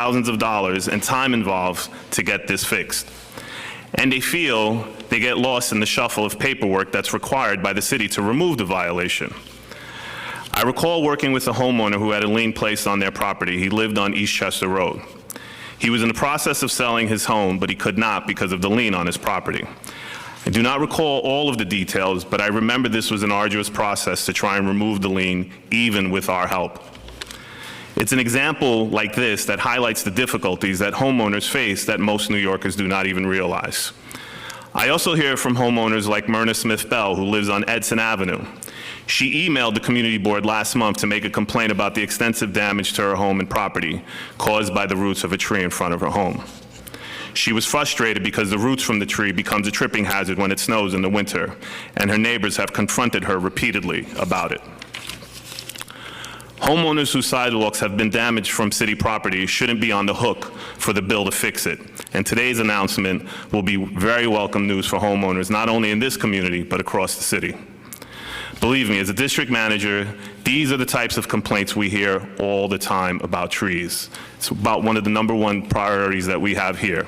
thousands of dollars and time involved to get this fixed. And they feel they get lost in the shuffle of paperwork that's required by the city to remove the violation. I recall working with a homeowner who had a lien placed on their property. He lived on East Chester Road. He was in the process of selling his home, but he could not because of the lien on his property. I do not recall all of the details, but I remember this was an arduous process to try and remove the lien, even with our help. It's an example like this that highlights the difficulties that homeowners face that most New Yorkers do not even realize. I also hear from homeowners like Myrna Smith-Bell, who lives on Edson Avenue. She emailed the community board last month to make a complaint about the extensive damage to her home and property caused by the roots of a tree in front of her home. She was frustrated because the roots from the tree becomes a tripping hazard when it snows in the winter, and her neighbors have confronted her repeatedly about it. Homeowners whose sidewalks have been damaged from city property shouldn't be on the hook for the bill to fix it. And today's announcement will be very welcome news for homeowners, not only in this community, but across the city. Believe me, as a district manager, these are the types of complaints we hear all the time about trees. It's about one of the #1 priorities that we have here.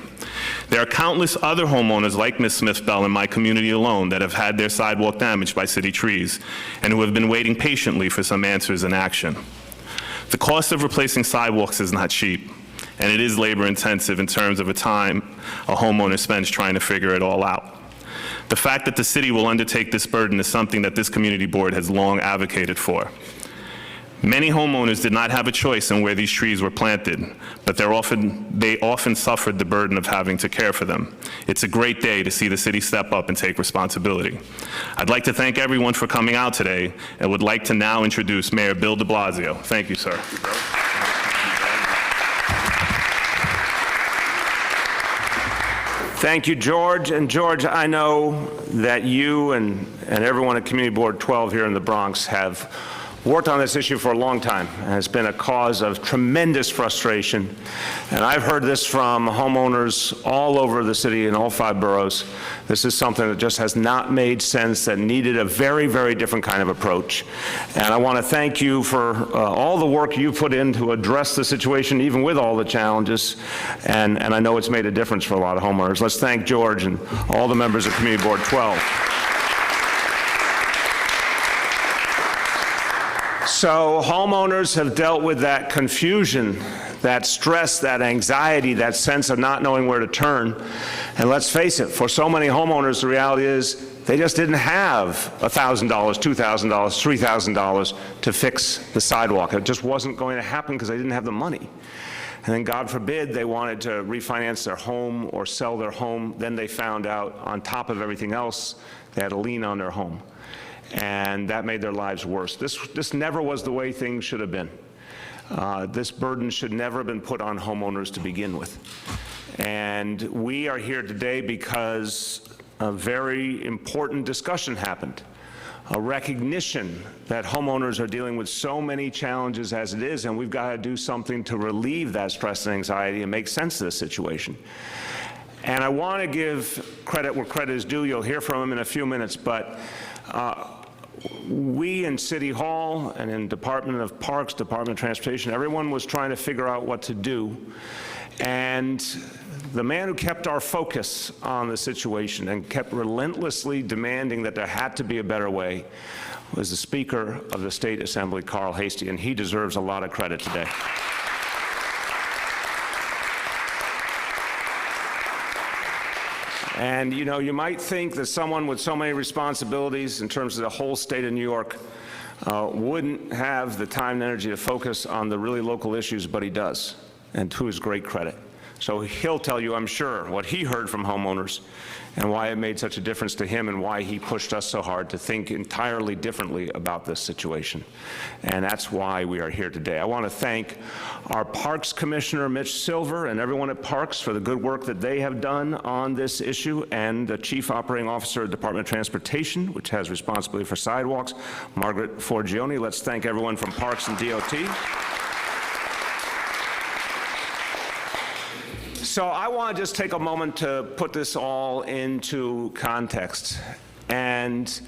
There are countless other homeowners like Ms. Smith-Bell in my community alone that have had their sidewalk damaged by city trees and who have been waiting patiently for some answers and action. The cost of replacing sidewalks is not cheap, and it is labor intensive in terms of the time a homeowner spends trying to figure it all out. The fact that the city will undertake this burden is something that this community board has long advocated for. Many homeowners did not have a choice in where these trees were planted, but they often suffered the burden of having to care for them. It's a great day to see the city step up and take responsibility. I'd like to thank everyone for coming out today and would like to now introduce Mayor Bill de Blasio. Thank you, sir. Thank you, George. And George, I know that you and everyone at Community Board 12 here in the Bronx have worked on this issue for a long time, and it's been a cause of tremendous frustration. And I've heard this from homeowners all over the city in all 5 boroughs. This is something that just has not made sense, that needed a very, very different kind of approach. And I want to thank you for all the work you put in to address the situation, even with all the challenges. And I know it's made a difference for a lot of homeowners. Let's thank George and all the members of Community Board 12. So homeowners have dealt with that confusion, that stress, that anxiety, that sense of not knowing where to turn. And let's face it, for so many homeowners, the reality is they just didn't have $1,000, $2,000, $3,000 to fix the sidewalk. It just wasn't going to happen because they didn't have the money. And then, God forbid, they wanted to refinance their home or sell their home. Then they found out, on top of everything else, they had a lien on their home. And that made their lives worse. This never was the way things should have been. This burden should never have been put on homeowners to begin with. And we are here today because a very important discussion happened. A recognition that homeowners are dealing with so many challenges as it is, and we've got to do something to relieve that stress and anxiety and make sense of this situation. And I want to give credit where credit is due. You'll hear from him in a few minutes, but we in City Hall and in Department of Parks, Department of Transportation, everyone was trying to figure out what to do. And the man who kept our focus on the situation and kept relentlessly demanding that there had to be a better way was the Speaker of the State Assembly, Carl Hastie, and he deserves a lot of credit today. And you know, you might think that someone with so many responsibilities in terms of the whole state of New York wouldn't have the time and energy to focus on the really local issues, but he does, and to his great credit. So he'll tell you, I'm sure, what he heard from homeowners and why it made such a difference to him and why he pushed us so hard to think entirely differently about this situation. And that's why we are here today. I want to thank our Parks Commissioner, Mitch Silver, and everyone at Parks for the good work that they have done on this issue, and the Chief Operating Officer of the Department of Transportation, which has responsibility for sidewalks, Margaret Forgione. Let's thank everyone from Parks and DOT. So I want to just take a moment to put this all into context. And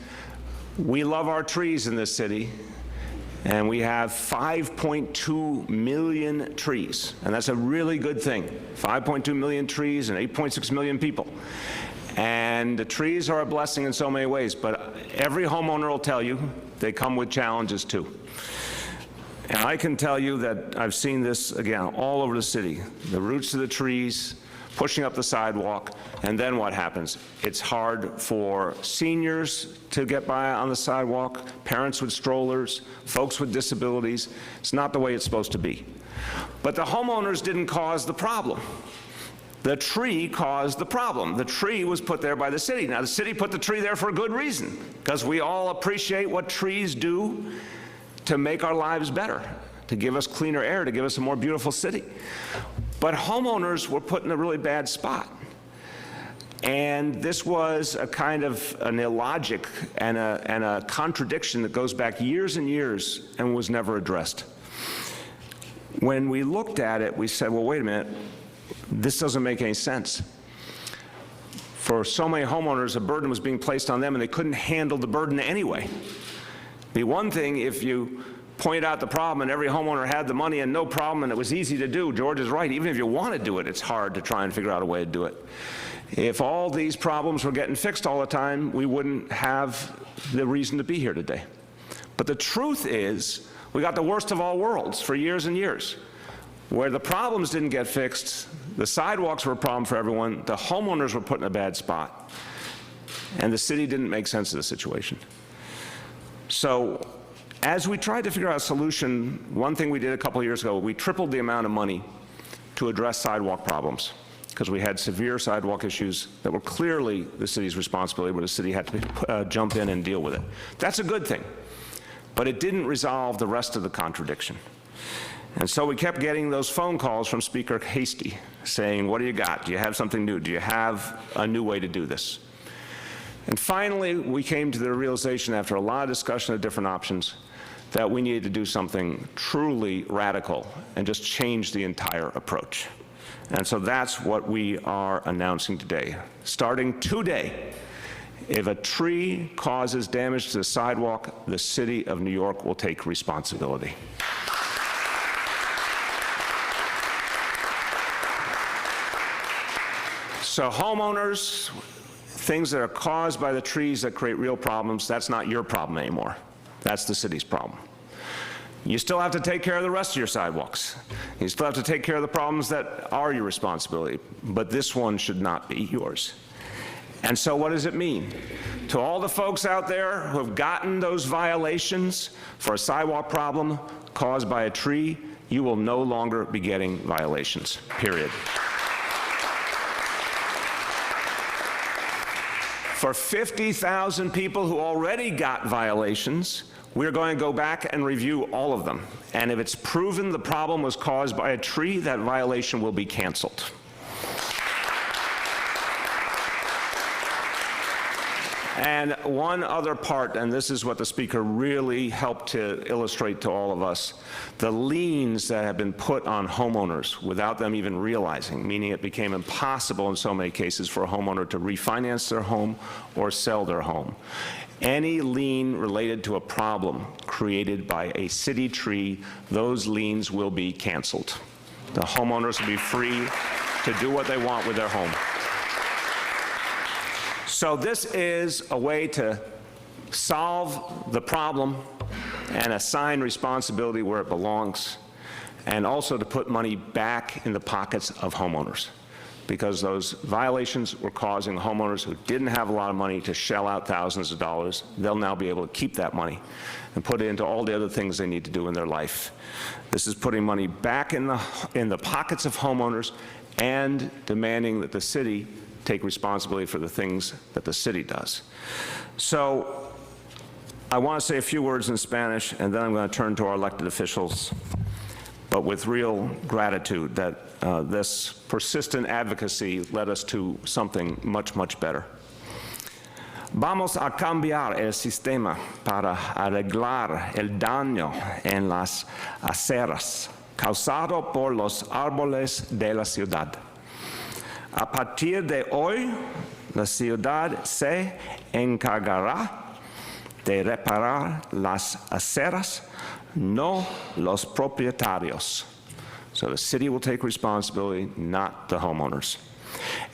we love our trees in this city. And we have 5.2 million trees, and that's a really good thing. 5.2 million trees and 8.6 million people. And the trees are a blessing in so many ways, but every homeowner will tell you they come with challenges too. And I can tell you that I've seen this, again, all over the city. The roots of the trees, pushing up the sidewalk, and then what happens? It's hard for seniors to get by on the sidewalk, parents with strollers, folks with disabilities. It's not the way it's supposed to be. But the homeowners didn't cause the problem. The tree caused the problem. The tree was put there by the city. Now, the city put the tree there for a good reason, because we all appreciate what trees do to make our lives better, to give us cleaner air, to give us a more beautiful city. But homeowners were put in a really bad spot. And this was a kind of an illogic and a contradiction that goes back years and years and was never addressed. When we looked at it, we said, well, wait a minute, this doesn't make any sense. For so many homeowners, a burden was being placed on them and they couldn't handle the burden anyway. It'd be one thing if you point out the problem and every homeowner had the money and no problem and it was easy to do. George is right. Even if you want to do it, it's hard to try and figure out a way to do it. If all these problems were getting fixed all the time, we wouldn't have the reason to be here today. But the truth is, we got the worst of all worlds for years and years. Where the problems didn't get fixed, the sidewalks were a problem for everyone, the homeowners were put in a bad spot, and the city didn't make sense of the situation. So, as we tried to figure out a solution, one thing we did a couple of years ago, we tripled the amount of money to address sidewalk problems, because we had severe sidewalk issues that were clearly the city's responsibility, where the city had to jump in and deal with it. That's a good thing, but it didn't resolve the rest of the contradiction. And so we kept getting those phone calls from Speaker Hastie saying, what do you got? Do you have something new? Do you have a new way to do this? And finally, we came to the realization, after a lot of discussion of different options, that we needed to do something truly radical and just change the entire approach. And so that's what we are announcing today. Starting today, if a tree causes damage to the sidewalk, the City of New York will take responsibility. So homeowners, things that are caused by the trees that create real problems, that's not your problem anymore. That's the city's problem. You still have to take care of the rest of your sidewalks. You still have to take care of the problems that are your responsibility, but this one should not be yours. And so what does it mean? To all the folks out there who have gotten those violations for a sidewalk problem caused by a tree, you will no longer be getting violations, period. For 50,000 people who already got violations, we're going to go back and review all of them. And if it's proven the problem was caused by a tree, that violation will be canceled. And one other part, and this is what the Speaker really helped to illustrate to all of us, the liens that have been put on homeowners without them even realizing, meaning it became impossible in so many cases for a homeowner to refinance their home or sell their home. Any lien related to a problem created by a city tree, those liens will be canceled. The homeowners will be free to do what they want with their home. So this is a way to solve the problem and assign responsibility where it belongs, and also to put money back in the pockets of homeowners, because those violations were causing homeowners who didn't have a lot of money to shell out thousands of dollars. They'll now be able to keep that money and put it into all the other things they need to do in their life. This is putting money back in the pockets of homeowners and demanding that the city take responsibility for the things that the city does. So I want to say a few words in Spanish, and then I'm going to turn to our elected officials, but with real gratitude that this persistent advocacy led us to something much, much better. Vamos a cambiar el sistema para arreglar el daño en las aceras causado por los árboles de la ciudad. A partir de hoy, la ciudad se encargará de reparar las aceras, no los propietarios. So the city will take responsibility, not the homeowners.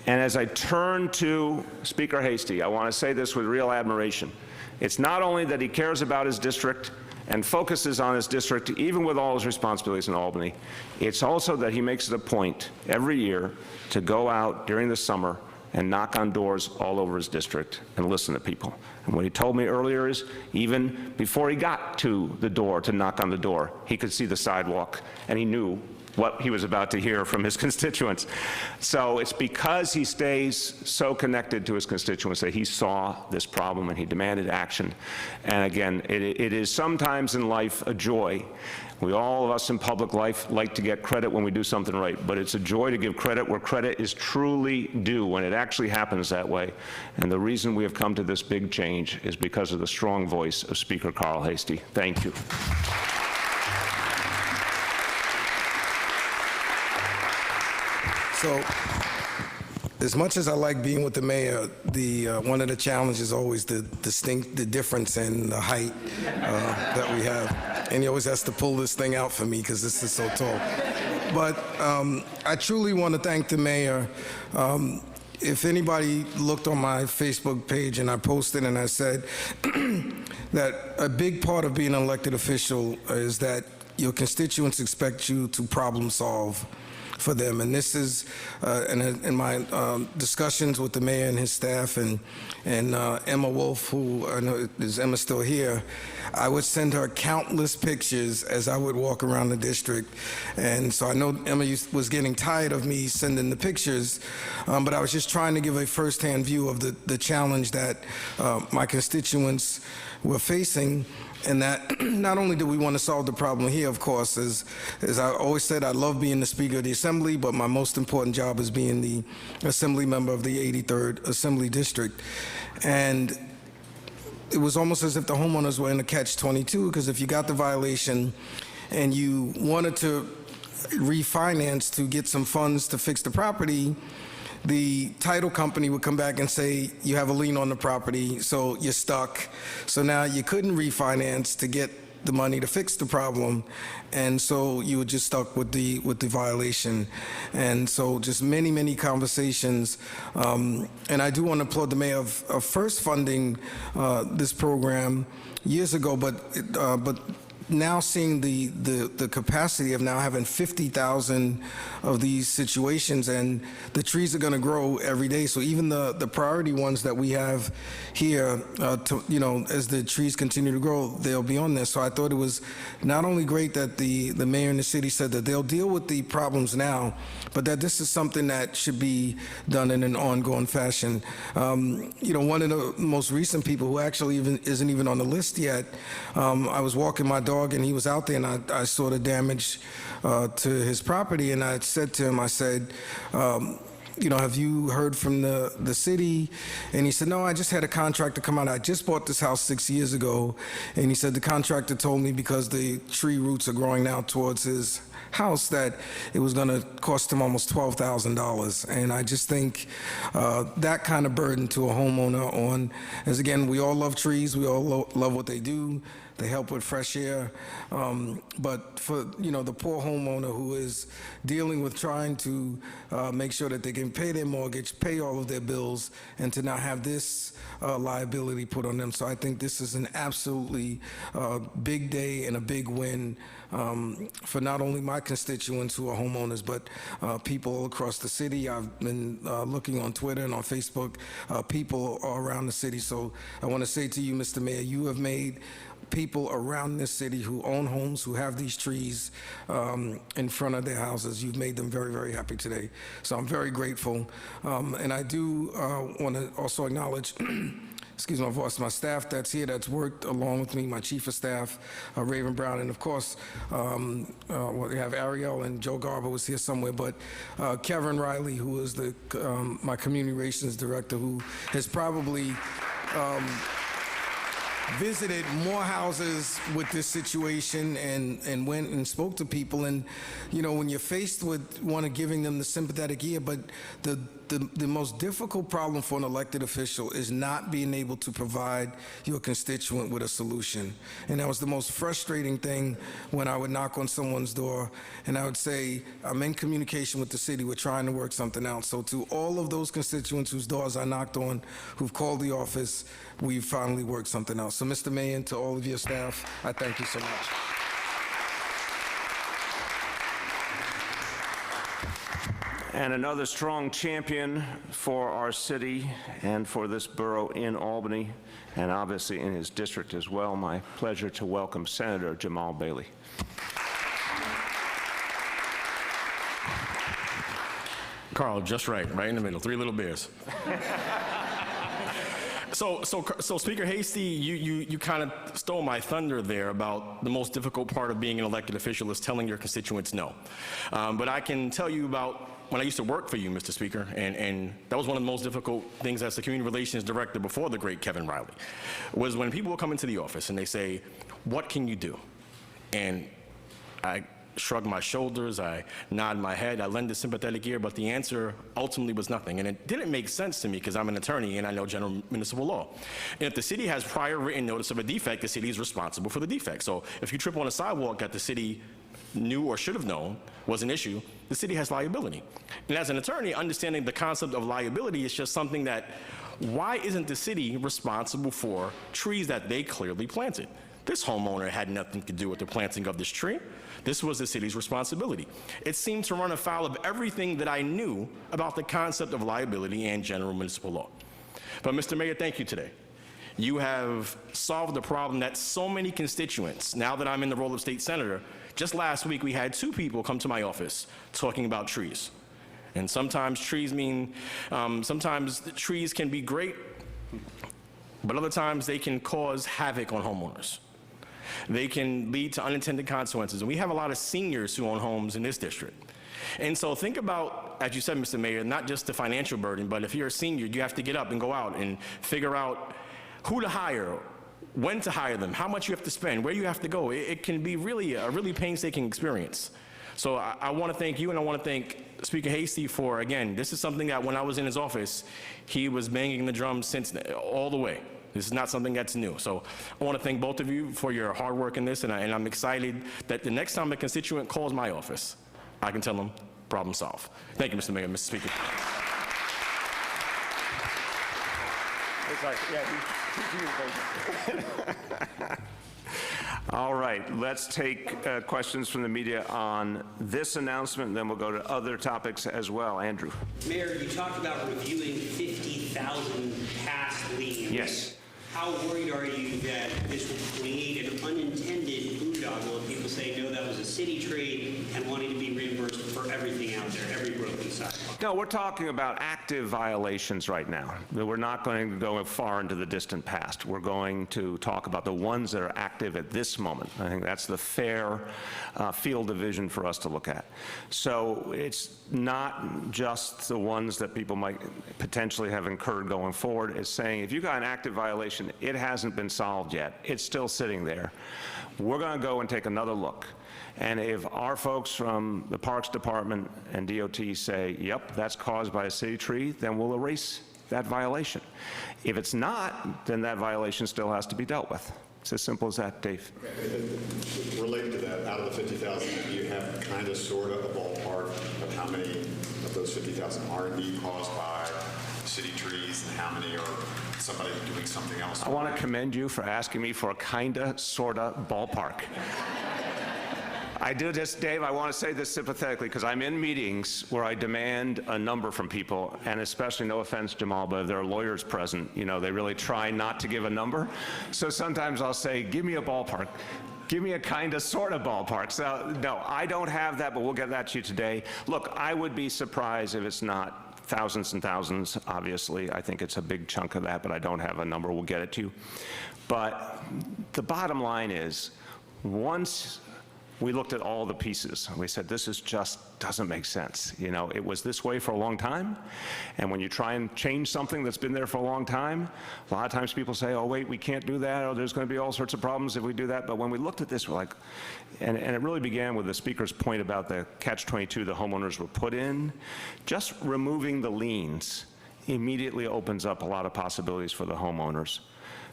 And as I turn to Speaker Hasty, I want to say this with real admiration. It's not only that he cares about his district and focuses on his district, even with all his responsibilities in Albany, it's also that he makes it a point every year to go out during the summer and knock on doors all over his district and listen to people. And what he told me earlier is, even before he got to the door to knock on the door, he could see the sidewalk, and he knew what he was about to hear from his constituents. So it's because he stays so connected to his constituents that he saw this problem and he demanded action. And again, it is sometimes in life a joy. All of us in public life like to get credit when we do something right, but it's a joy to give credit where credit is truly due, when it actually happens that way. And the reason we have come to this big change is because of the strong voice of Speaker Carl Hasty. Thank you. So, as much as I like being with the mayor, one of the challenges is always the difference in the height that we have. And he always has to pull this thing out for me because this is so tall. But I truly want to thank the mayor. If anybody looked on my Facebook page, and I posted and I said that a big part of being an elected official is that your constituents expect you to problem solve for them. And this is, in my discussions with the mayor and his staff and Emma Wolf, who, I know, is Emma still here, I would send her countless pictures as I would walk around the district. And so I know Emma was getting tired of me sending the pictures, but I was just trying to give a firsthand view of the challenge that my constituents were facing. And that not only do we want to solve the problem here, of course, as I always said, I love being the Speaker of the Assembly, but my most important job is being the Assembly member of the 83rd Assembly District. And it was almost as if the homeowners were in a catch-22, because if you got the violation and you wanted to refinance to get some funds to fix the property, the title company would come back and say, you have a lien on the property, so you're stuck. So now you couldn't refinance to get the money to fix the problem, and so you were just stuck with the violation. And so just many conversations. And I do want to applaud the mayor of first funding this program years ago, but now seeing the capacity of now having 50,000 of these situations, and the trees are going to grow every day. So even the priority ones that we have here, as the trees continue to grow, they'll be on this. So I thought it was not only great that the mayor and the city said that they'll deal with the problems now, but that this is something that should be done in an ongoing fashion. One of the most recent people who actually isn't even on the list yet, I was walking my dog and he was out there, and I saw the damage to his property, and I said to him, I said, have you heard from the city? And he said, no, I just had a contractor come out. I just bought this house 6 years ago. And he said the contractor told me because the tree roots are growing now towards his house that it was going to cost him almost $12,000. And I just think that kind of burden to a homeowner as again, we all love trees, we all love what they do. They help with fresh air, but for the poor homeowner who is dealing with trying to make sure that they can pay their mortgage, pay all of their bills, and to not have this liability put on them. So I think this is an absolutely big day and a big win for not only my constituents who are homeowners, but people all across the city. I've been looking on Twitter and on Facebook, people all around the city. So I want to say to you, Mr. Mayor, you have made people around this city who own homes, who have these trees in front of their houses, you've made them very, very happy today. So I'm very grateful. And I do want to also acknowledge excuse my voice, my staff that's here, that's worked along with me, my chief of staff, Raven Brown, and of course, we have Ariel and Joe Garber was here somewhere, but Kevin Riley, who is my community relations director, who has probably visited more houses with this situation and went and spoke to people. And, you know, when you're faced with giving them the sympathetic ear, but the most difficult problem for an elected official is not being able to provide your constituent with a solution. And that was the most frustrating thing when I would knock on someone's door and I would say, I'm in communication with the city, we're trying to work something out. So to all of those constituents whose doors I knocked on, who've called the office, we've finally worked something out. So Mr. Mayor, and to all of your staff, I thank you so much. And another strong champion for our city and for this borough in Albany, and obviously in his district as well. My pleasure to welcome Senator Jamal Bailey. Carl, just right in the middle, three little bears. So Speaker Hasty, you kind of stole my thunder there about the most difficult part of being an elected official is telling your constituents no. But I can tell you about when I used to work for you, Mr. Speaker, and that was one of the most difficult things as the community relations director before the great Kevin Riley, was when people would come into the office and they say, what can you do? And I shrug my shoulders, I nod my head, I lend a sympathetic ear, but the answer ultimately was nothing. And it didn't make sense to me because I'm an attorney and I know general municipal law. And if the city has prior written notice of a defect, the city is responsible for the defect. So if you trip on a sidewalk that the city knew or should have known was an issue, the city has liability. And as an attorney, understanding the concept of liability is just something that, why isn't the city responsible for trees that they clearly planted? This homeowner had nothing to do with the planting of this tree. This was the city's responsibility. It seemed to run afoul of everything that I knew about the concept of liability and general municipal law. But Mr. Mayor, thank you today. You have solved the problem that so many constituents, now that I'm in the role of state senator, just last week we had 2 people come to my office talking about trees. And sometimes trees mean, sometimes the trees can be great, but other times they can cause havoc on homeowners. They can lead to unintended consequences. And we have a lot of seniors who own homes in this district. And so think about, as you said, Mr. Mayor, not just the financial burden, but if you're a senior, you have to get up and go out and figure out who to hire, when to hire them, how much you have to spend, where you have to go. It can be really a really painstaking experience. So I want to thank you, and I want to thank Speaker Hasty for, again, this is something that when I was in his office, he was banging the drum since all the way. This is not something that's new. So I want to thank both of you for your hard work in this, and I'm excited that the next time a constituent calls my office, I can tell them, problem solved. Thank you, Mr. Mayor, Mr. Speaker. All right, let's take questions from the media on this announcement, and then we'll go to other topics as well. Andrew. Mayor, you talked about reviewing 50,000 past liens. Yes. How worried are you that this will create an unintended boondoggle if people say, no, that was a city tree, and wanting to be reimbursed for everything out there, every broken sidewalk? No, we're talking about active violations right now. We're not going to go far into the distant past. We're going to talk about the ones that are active at this moment. I think that's the fair field of vision for us to look at. So it's not just the ones that people might potentially have incurred going forward. It's saying if you got an active violation, it hasn't been solved yet. It's still sitting there. We're going to go and take another look. And if our folks from the Parks Department and DOT say, yep, that's caused by a city tree, then we'll erase that violation. If it's not, then that violation still has to be dealt with. It's as simple as that, Dave. Related to that, out of the 50,000, do you have kind of sort of a ballpark of how many of those 50,000 are indeed caused by city trees and how many are somebody doing something else? I want to commend you for asking me for a kinda, sorta ballpark. I do this, Dave, I want to say this sympathetically because I'm in meetings where I demand a number from people, and especially, no offense, Jamal, but if there are lawyers present, you know, they really try not to give a number. So sometimes I'll say, give me a ballpark. Give me a kind of sort of ballpark. So no, I don't have that, but we'll get that to you today. Look, I would be surprised if it's not thousands and thousands, obviously. I think it's a big chunk of that, but I don't have a number. We'll get it to you. But the bottom line is, once we looked at all the pieces. We said, this is just doesn't make sense. You know, it was this way for a long time, and when you try and change something that's been there for a long time, a lot of times people say, oh, wait, we can't do that, or there's going to be all sorts of problems if we do that. But when we looked at this, we're like, and it really began with the speaker's point about the catch-22 the homeowners were put in. Just removing the liens immediately opens up a lot of possibilities for the homeowners.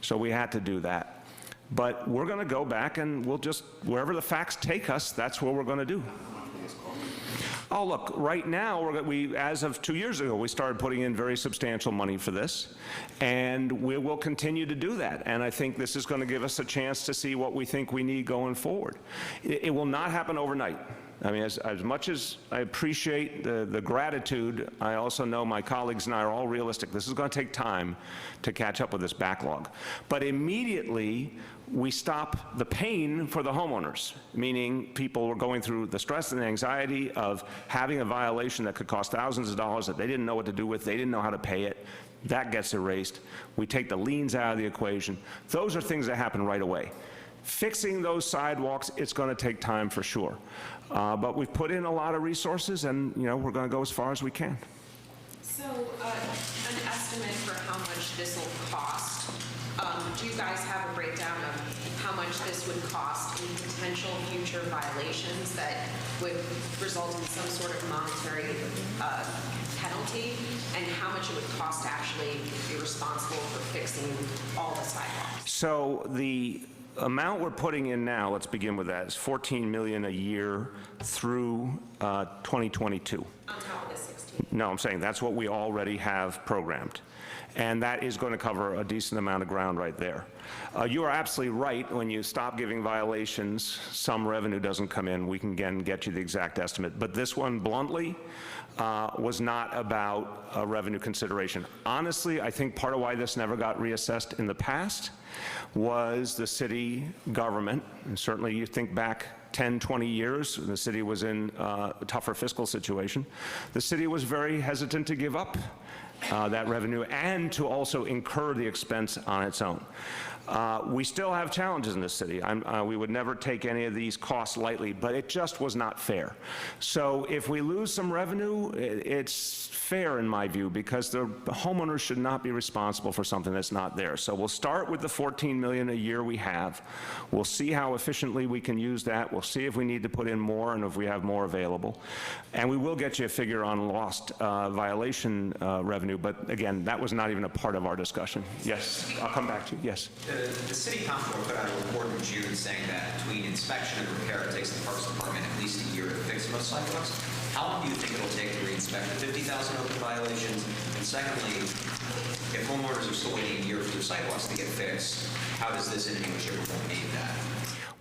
So we had to do that. But we're going to go back and we'll just, wherever the facts take us, that's what we're going to do. Oh, look, right now, as of 2 years ago, we started putting in very substantial money for this, and we will continue to do that. And I think this is going to give us a chance to see what we think we need going forward. It will not happen overnight. I mean, as much as I appreciate the gratitude, I also know my colleagues and I are all realistic. This is going to take time to catch up with this backlog. But immediately, we stop the pain for the homeowners, meaning people were going through the stress and the anxiety of having a violation that could cost thousands of dollars that they didn't know what to do with, they didn't know how to pay it. That gets erased. We take the liens out of the equation. Those are things that happen right away. Fixing those sidewalks, it's going to take time for sure. But we've put in a lot of resources, and you know, we're going to go as far as we can. So, an estimate for how much this will cost. Do you guys have a breakdown of how much this would cost in potential future violations that would result in some sort of monetary penalty, and how much it would cost to actually be responsible for fixing all the sidewalks? So the amount we're putting in now, let's begin with that, is $14 million a year through 2022. On top of the 16? No, I'm saying that's what we already have programmed. And that is going to cover a decent amount of ground right there. You are absolutely right. When you stop giving violations, some revenue doesn't come in. We can again get you the exact estimate. But this one, bluntly, was not about a revenue consideration. Honestly, I think part of why this never got reassessed in the past was the city government, and certainly you think back 10, 20 years, the city was in a tougher fiscal situation. The city was very hesitant to give up that revenue and to also incur the expense on its own. We still have challenges in this city. We would never take any of these costs lightly, but it just was not fair. So if we lose some revenue, it's fair in my view, because the homeowners should not be responsible for something that's not there. So we'll start with the $14 million a year we have. We'll see how efficiently we can use that. We'll see if we need to put in more and if we have more available. And we will get you a figure on lost violation revenue, but again, that was not even a part of our discussion. Yes, I'll come back to you. Yes. The city council put out a report in June saying that between inspection and repair, it takes the Parks Department at least a year to fix most sidewalks. How long do you think it'll take to re-inspect the 50,000 open violations? And secondly, if homeowners are still waiting a year for their sidewalks to get fixed, how does this in any way, shape, or form aid that?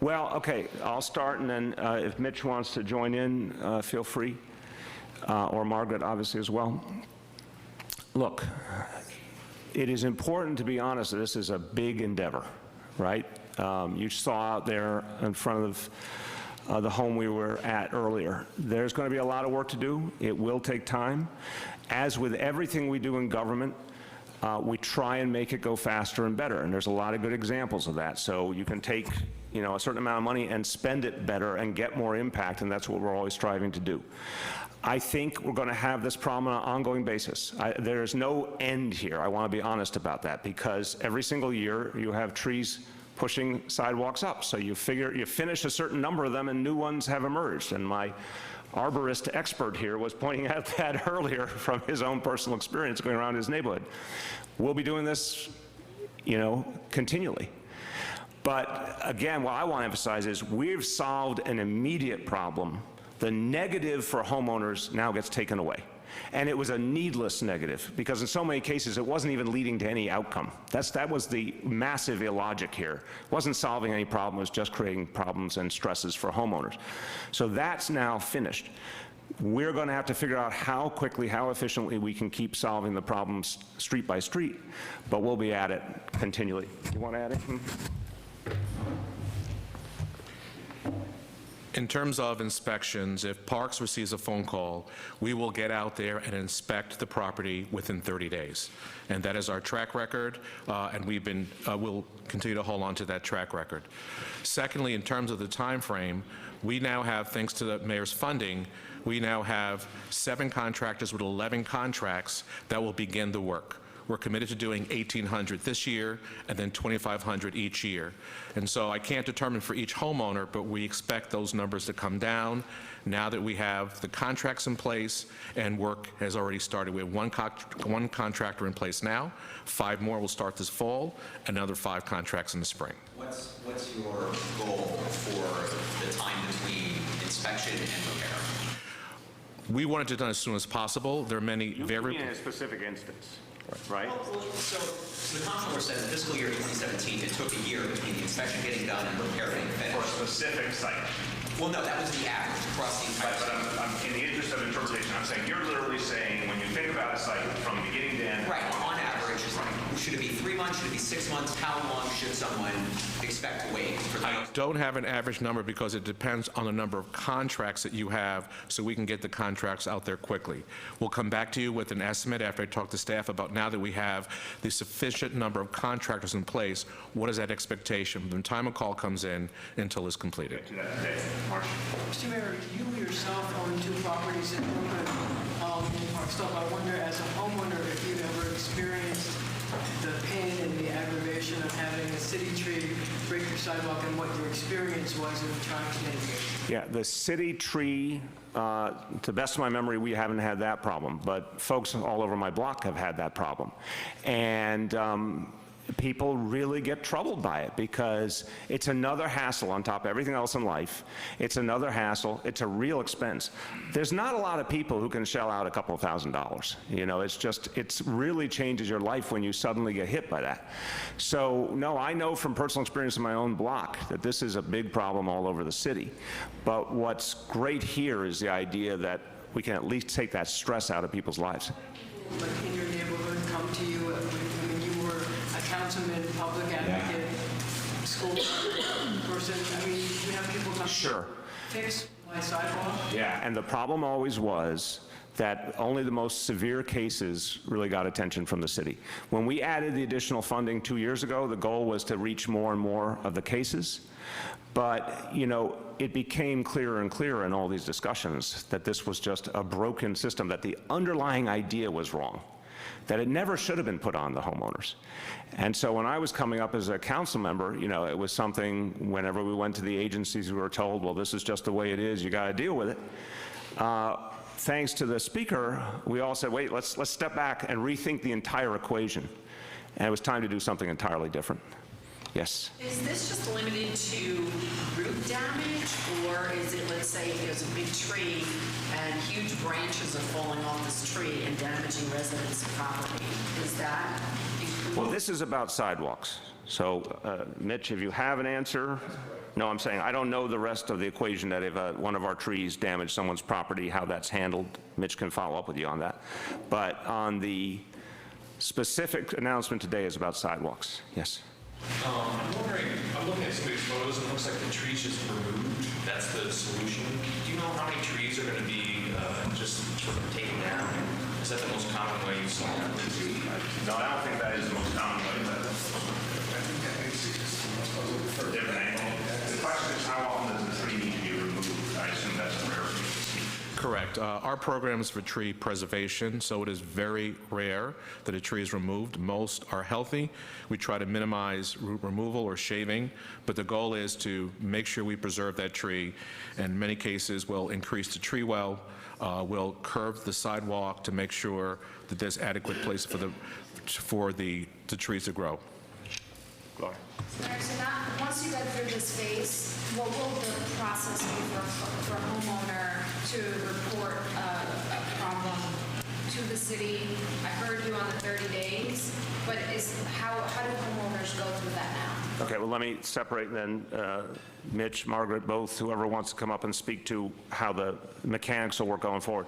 Well, okay, I'll start, and then if Mitch wants to join in, feel free, or Margaret, obviously, as well. Look, it is important to be honest that this is a big endeavor, right? You saw out there in front of the home we were at earlier. There's going to be a lot of work to do. It will take time. As with everything we do in government, we try and make it go faster and better, and there's a lot of good examples of that. So you can take, you know, a certain amount of money and spend it better and get more impact, and that's what we're always striving to do. I think we're going to have this problem on an ongoing basis. There is no end here. I want to be honest about that, because every single year you have trees pushing sidewalks up. So you finish a certain number of them and new ones have emerged. And my arborist expert here was pointing out that earlier from his own personal experience going around his neighborhood. We'll be doing this, you know, continually. But again, what I want to emphasize is we've solved an immediate problem. The negative for homeowners now gets taken away. And it was a needless negative, because in so many cases it wasn't even leading to any outcome. That was the massive illogic here. It wasn't solving any problem, it was just creating problems and stresses for homeowners. So that's now finished. We're going to have to figure out how quickly, how efficiently we can keep solving the problems street by street, but we'll be at it continually. You want to add anything? In terms of inspections, if Parks receives a phone call, we will get out there and inspect the property within 30 days. And that is our track record, and we'll continue to hold on to that track record. Secondly, in terms of the time frame, we now have, thanks to the mayor's funding, we now have 7 contractors with 11 contracts that will begin the work. We're committed to doing 1,800 this year and then 2,500 each year. And so I can't determine for each homeowner, but we expect those numbers to come down now that we have the contracts in place and work has already started. We have one contractor in place now, 5 more will start this fall, another 5 contracts in the spring. What's your goal for the time between inspection and repair? We want it done as soon as possible. There are many In variables. a specific instance, right? So the comptroller said in fiscal year 2017, it took a year between the inspection getting done and repair getting finished. For a specific site. Well, no, that was the average across the entire But site. I'm in the interest of interpretation, I'm saying, you're literally saying, when you think about a site from beginning to end. Right, on average, should it be 3 months, should it be 6 months? How long should someone expect to wait for I don't have an average number because it depends on the number of contracts that you have, so we can get the contracts out there quickly. We'll come back to you with an estimate after I talk to staff about now that we have the sufficient number of contractors in place, what is that expectation from the time a call comes in until it's completed? Mr. Mayor, you yourself own 2 properties in Brooklyn, in Park Slope. I wonder, as a homeowner, if you've ever experienced the pain and the aggravation of having a city tree break your sidewalk and what your experience was in trying to mitigate. Yeah, the city tree, to the best of my memory, we haven't had that problem, but folks all over my block have had that problem. And people really get troubled by it because it's another hassle on top of everything else in life. It's another hassle. It's a real expense. There's not a lot of people who can shell out a couple of $1,000s. You know, it's just, it really changes your life when you suddenly get hit by that. So, no, I know from personal experience in my own block that this is a big problem all over the city. But what's great here is the idea that we can at least take that stress out of people's lives. Like in your neighborhood, come to you when you were a councilman, public advocate, school person. I mean, you have people come. Sure. Fix my sidewalk. Yeah, and the problem always was that only the most severe cases really got attention from the city. When we added the additional funding 2 years ago, the goal was to reach more and more of the cases. But, you know, it became clearer and clearer in all these discussions that this was just a broken system, that the underlying idea was wrong, that it never should have been put on the homeowners. And so when I was coming up as a council member, you know, it was something, whenever we went to the agencies, we were told, well, this is just the way it is, you got to deal with it. Thanks to the speaker, we all said, wait, let's step back and rethink the entire equation. And it was time to do something entirely different. Yes? Is this just limited to root damage, or is it, let's say, if there's a big tree and huge branches are falling off this tree and damaging residents' property? Is that included? Well, this is about sidewalks. So, Mitch, if you have an answer, no, I'm saying I don't know the rest of the equation, that if one of our trees damaged someone's property, how that's handled. Mitch can follow up with you on that. But on the specific announcement today is about sidewalks. Yes? I'm wondering, I'm looking at some of these photos, and it looks like the trees just removed. That's the solution. Do you know how many trees are going to be just sort of taken down? Is that the most common way you solve it? No, I don't think that is the most common way. For different angle. The question is, how often does the tree need to be removed? I assume that's a rare case. Correct. Our program is for tree preservation, so it is very rare that a tree is removed. Most are healthy. We try to minimize root removal or shaving, but the goal is to make sure we preserve that tree. In many cases, we'll increase the tree well, we'll curve the sidewalk to make sure that there's adequate place for the trees to grow. Go ahead. So now, once you get through this phase, what will the process be for a homeowner to report a problem to the city? I heard you on the 30 days, but how do homeowners go through that now? Okay, well, let me separate then Mitch, Margaret, both, whoever wants to come up and speak to how the mechanics will work going forward.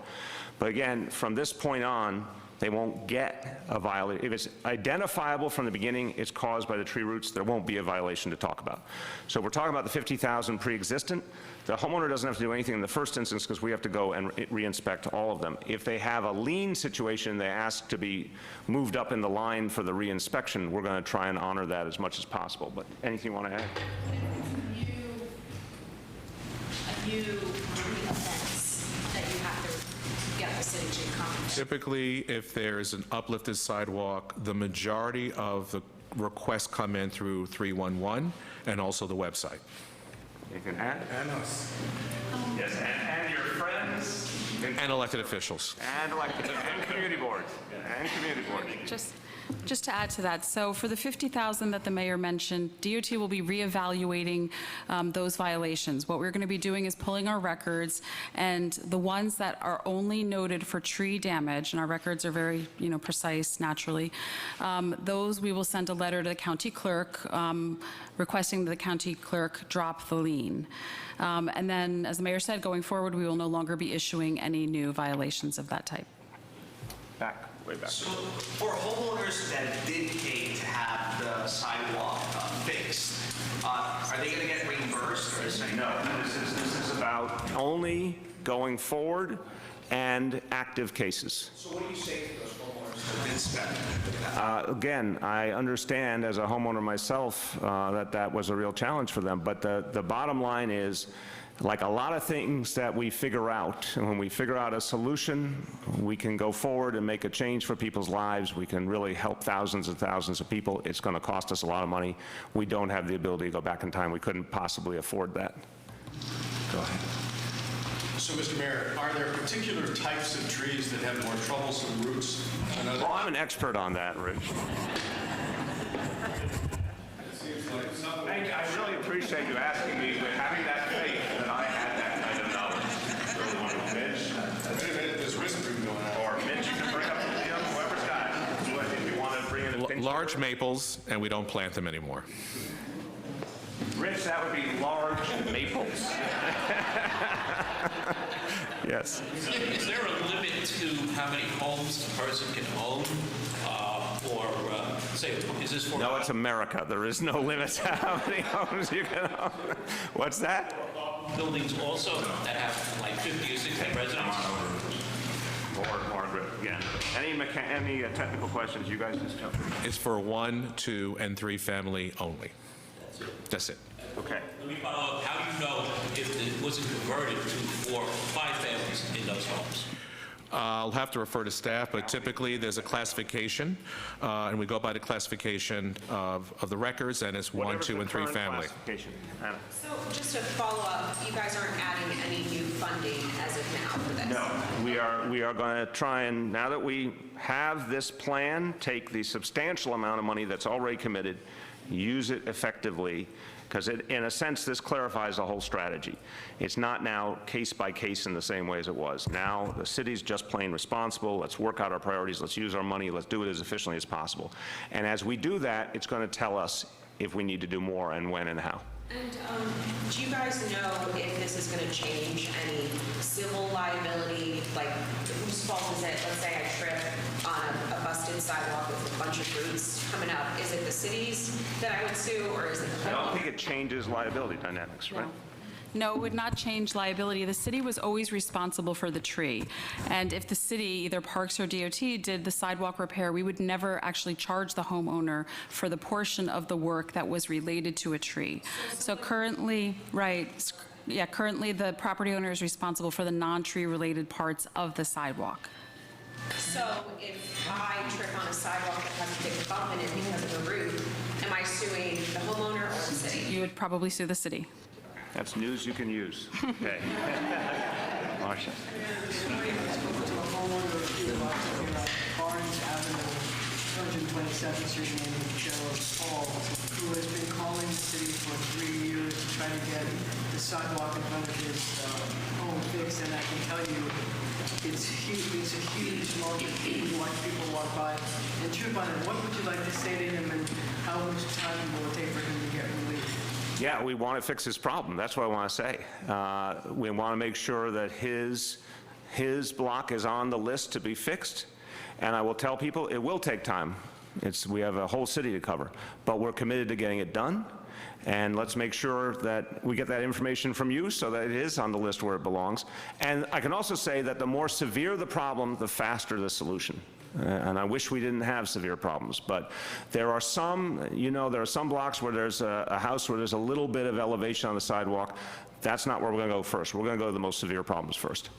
But again, from this point on, they won't get a violation. If it's identifiable from the beginning, it's caused by the tree roots, there won't be a violation to talk about. So we're talking about the 50,000 pre-existent. The homeowner doesn't have to do anything in the first instance because we have to go and re-inspect all of them. If they have a lien situation, they ask to be moved up in the line for the re-inspection, we're going to try and honor that as much as possible. But anything you want to add? A new offense that you have to get the city to come. Typically, if there's an uplifted sidewalk, the majority of the requests come in through 311 and also the website. You can add? And us. Yes, and your friends. And elected officials. And community boards. And community boards. Just to add to that, so for the 50,000 that the mayor mentioned, DOT will be reevaluating those violations. What we're going to be doing is pulling our records, and the ones that are only noted for tree damage, and our records are very, precise naturally, those we will send a letter to the county clerk requesting that the county clerk drop the lien. And then, as the mayor said, going forward, we will no longer be issuing any new violations of that type. Way back. So for homeowners that did pay to have the sidewalk fixed, are they going to get reimbursed, or is it? No, this is about only going forward and active cases. So what do you say to those homeowners that did spend? Again, I understand as a homeowner myself that was a real challenge for them, but the bottom line is, like a lot of things that we figure out, and when we figure out a solution, we can go forward and make a change for people's lives. We can really help thousands and thousands of people. It's going to cost us a lot of money. We don't have the ability to go back in time. We couldn't possibly afford that. Go ahead. So, Mr. Mayor, are there particular types of trees that have more troublesome roots than others? Well, I'm an expert on that, Rich. I really appreciate you asking me, but having that faith that I had that kind of knowledge. Mitch? Wait a minute, there's risk room going on. Or Mitch, you can bring up whoever's got it. If you want to bring in a Large maples, and we don't plant them anymore. Rich, that would be large maples. Yes. Is there a limit to how many homes a person can own? Say, is this for... No, it's America. There is no limit to how many homes you can own. What's that? Buildings also that have like 50 or 60 residents? Or Margaret, again. Any technical questions, you guys just jump in. It's for 1, 2, and 3 family only. That's it. Okay. Let me follow up. How do you know if it wasn't converted to 4 or 5 families in those homes? I'll have to refer to staff, but typically there's a classification, and we go by the classification of the records, and it's 1, 2, and 3 family. So just to follow up, you guys aren't adding any new funding as of now for this? No, we are going to try and, now that we have this plan, take the substantial amount of money that's already committed, use it effectively, because in a sense, this clarifies the whole strategy. It's not now case by case in the same way as it was. Now, the city's just plain responsible. Let's work out our priorities. Let's use our money. Let's do it as efficiently as possible. And as we do that, it's going to tell us if we need to do more and when and how. And do you guys know if this is going to change any civil liability? Like, whose fault is it? Let's say I trip on a busted sidewalk with a bunch of roots coming up. Is it the cities that I would sue, or is it the I homeowner? don't think it changes liability dynamics, right? No, it would not change liability. The city was always responsible for the tree. And if the city, either Parks or DOT, did the sidewalk repair, we would never actually charge the homeowner for the portion of the work that was related to a tree. So currently, right, yeah, currently the property owner is responsible for the non-tree related parts of the sidewalk. So if I trip on a sidewalk that has a big bump in it because of a root, am I suing the homeowner or the city? You would probably sue the city. That's news you can use. Okay. Marcia. This morning I spoke to a homeowner a few blocks here on Barnes Avenue, 227th Street, named Joe Paul, who has been calling the city for 3 years to try to get the sidewalk in front of his home fixed, and I can tell you it's huge. It's a huge market. People walk by. And True Bonnet, what would you like to say to him, and how much time will it take for him to get relief? Yeah, we want to fix his problem. That's what I want to say. We want to make sure that his block is on the list to be fixed. And I will tell people, it will take time. We have a whole city to cover, but we're committed to getting it done. And let's make sure that we get that information from you so that it is on the list where it belongs. And I can also say that the more severe the problem, the faster the solution. And I wish we didn't have severe problems, but there are some, there are some blocks where there's a house where there's a little bit of elevation on the sidewalk. That's not where we're going to go first. We're going to go to the most severe problems first.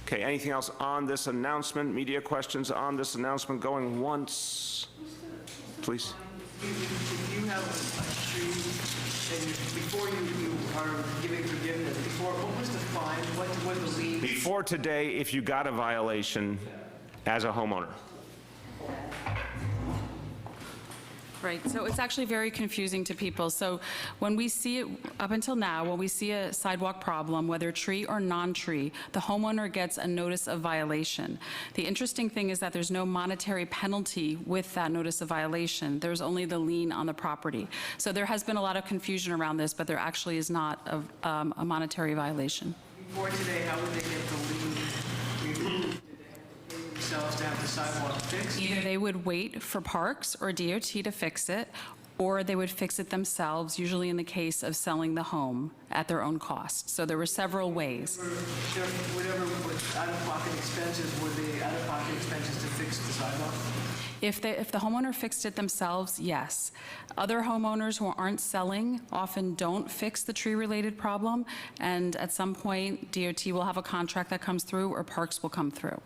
Okay, anything else on this announcement? Media questions on this announcement? Going once, please. If you have a tree, and before you are giving forgiveness, what was the fine? What was the lien? Before today, if you got a violation as a homeowner. Right, so it's actually very confusing to people. So when we see it, up until now, when we see a sidewalk problem, whether tree or non-tree, the homeowner gets a notice of violation. The interesting thing is that there's no monetary penalty with that notice of violation. There's only the lien on the property. So there has been a lot of confusion around this, but there actually is not a monetary violation. Before today, how would they get the lien removed? Did they have to pay themselves to have the sidewalk fixed? Either they would wait for Parks or DOT to fix it, or they would fix it themselves, usually in the case of selling the home at their own cost. So there were several ways. Whatever was out-of-pocket expenses, were they out-of-pocket expenses to fix the sidewalk? If the homeowner fixed it themselves, yes. Other homeowners who aren't selling often don't fix the tree-related problem, and at some point, DOT will have a contract that comes through, or Parks will come through.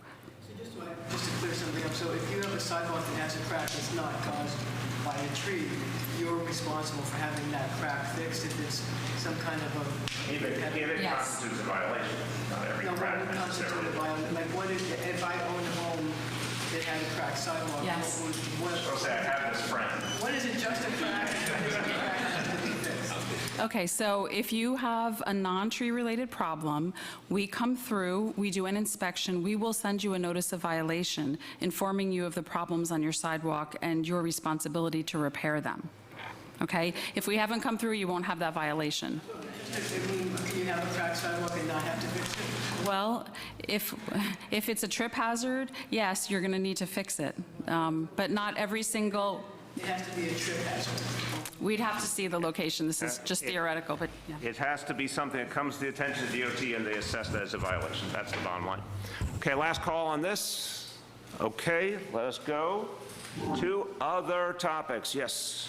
Just to clear something up, so if you have a sidewalk that has a crack that's not caused by a tree, you're responsible for having that crack fixed if it's some kind of a... It constitutes a violation, not every crack what constitutes a violation? Like, what if I own a home that had a cracked sidewalk? Yes. So say I have this friend. What is it, just a crack? What is a crack that has to be fixed? Okay, so if you have a non-tree related problem, we come through, we do an inspection, we will send you a notice of violation informing you of the problems on your sidewalk and your responsibility to repair them. Okay? If we haven't come through, you won't have that violation. Can you have a cracked sidewalk and not have to fix it? Well, if it's a trip hazard, yes, you're going to need to fix it. But not every single... It has to be a trip hazard. We'd have to see the location. This is just theoretical, but yeah. It has to be something that comes to the attention of DOT and they assess that as a violation. That's the bottom line. Okay, last call on this. Okay, let us go to other topics. Yes.